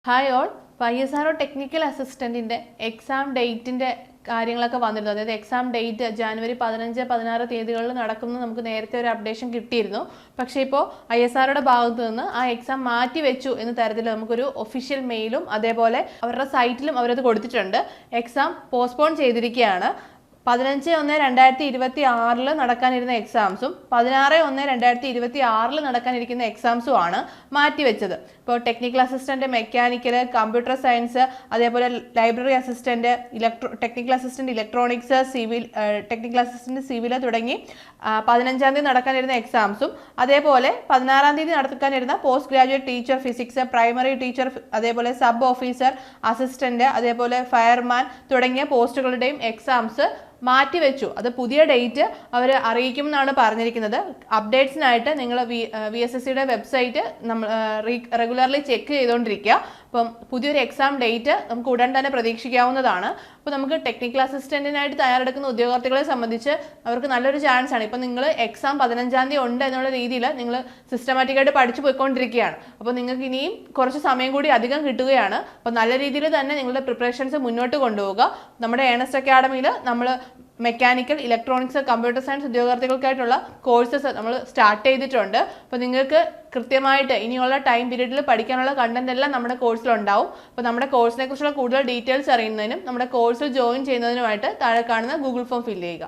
Hi all. ISRO technical അസിസ്റ്റൻറ്റിൻ്റെ exam ഡേറ്റിൻ്റെ കാര്യങ്ങളൊക്കെ വന്നിരുന്നു. അതായത് എക്സാം ഡേറ്റ് ജാനുവരി 15, 16 തീയതികളിൽ നടക്കുന്നു. നമുക്ക് നേരത്തെ ഒരു അപ്ഡേഷൻ കിട്ടിയിരുന്നു. പക്ഷേ ഇപ്പോൾ ISROയുടെ ഭാഗത്തു നിന്ന് ആ എക്സാം മാറ്റി വെച്ചു എന്ന തരത്തിൽ നമുക്കൊരു ഒഫീഷ്യൽ മെയിലും അതേപോലെ അവരുടെ സൈറ്റിലും അവരത് കൊടുത്തിട്ടുണ്ട്. എക്സാം പോസ്റ്റ്പോൺ ചെയ്തിരിക്കുകയാണ്. 15/1/2026 നടക്കാനിരുന്ന എക്സാംസും 16/1/2026 നടക്കാനിരിക്കുന്ന എക്സാംസും ആണ് മാറ്റിവെച്ചത്. ഇപ്പോൾ technical assistant, mechanical, computer science, അതേപോലെ library assistant, technical assistant electronics, civil, technical assistant civil തുടങ്ങി 15-ാം തീയതി നടക്കാനിരുന്ന എക്സാംസും അതേപോലെ 16-ാം തീയതി നടക്കാനിരുന്ന post graduate teacher physics, primary teacher, അതേപോലെ സബ് ഓഫീസർ, അസിസ്റ്റന്റ്, അതേപോലെ ഫയർമാൻ തുടങ്ങിയ പോസ്റ്റുകളുടെയും എക്സാംസ് മാറ്റിവെച്ചു. അത് പുതിയ ഡേറ്റ് അവർ അറിയിക്കുമെന്നാണ് പറഞ്ഞിരിക്കുന്നത്. അപ്ഡേറ്റ്സിനായിട്ട് നിങ്ങൾ VSSCയുടെ വെബ്സൈറ്റ് നമ്മൾ റെഗുലർലി ചെക്ക് ചെയ്തുകൊണ്ടിരിക്കുക. അപ്പം പുതിയൊരു എക്സാം ഡേറ്റ് നമുക്ക് ഉടൻ തന്നെ പ്രതീക്ഷിക്കാവുന്നതാണ്. അപ്പോൾ നമുക്ക് ടെക്നിക്കൽ അസിസ്റ്റൻറ്റിനായിട്ട് തയ്യാറെടുക്കുന്ന ഉദ്യോഗാർത്ഥികളെ സംബന്ധിച്ച് അവർക്ക് നല്ലൊരു ചാൻസ് ആണ്. ഇപ്പം നിങ്ങൾ എക്സാം 15-ാം തീയതി ഉണ്ട് എന്നുള്ള രീതിയിൽ നിങ്ങൾ സിസ്റ്റമാറ്റിക്കായിട്ട് പഠിച്ചു പോയിക്കൊണ്ടിരിക്കുകയാണ്. അപ്പോൾ നിങ്ങൾക്ക് ഇനിയും കുറച്ച് സമയം കൂടി അധികം കിട്ടുകയാണ്. അപ്പോൾ നല്ല രീതിയിൽ തന്നെ നിങ്ങളുടെ പ്രിപ്പറേഷൻസ് മുന്നോട്ട് കൊണ്ടുപോകുക. നമ്മുടെ ഏണസ്റ്റ് അക്കാഡമിയിൽ നമ്മൾ മെക്കാനിക്കൽ, ഇലക്ട്രോണിക്സ്, കമ്പ്യൂട്ടർ സയൻസ് ഉദ്യോഗാർത്ഥികൾക്കായിട്ടുള്ള കോഴ്സസ് നമ്മൾ സ്റ്റാർട്ട് ചെയ്തിട്ടുണ്ട്. അപ്പോൾ നിങ്ങൾക്ക് കൃത്യമായിട്ട് ഇനിയുള്ള ടൈം പീരീഡിൽ പഠിക്കാനുള്ള കണ്ടന്റ് എല്ലാം നമ്മുടെ കോഴ്സിലുണ്ടാവും. അപ്പോൾ നമ്മുടെ കോഴ്സിനെ കുറിച്ചുള്ള കൂടുതൽ ഡീറ്റെയിൽസ് അറിയുന്നതിനും നമ്മുടെ കോഴ്സിൽ ജോയിൻ ചെയ്യുന്നതിനുമായിട്ട് താഴെ കാണുന്ന ഗൂഗിൾ ഫോം ഫില്ല് ചെയ്യുക.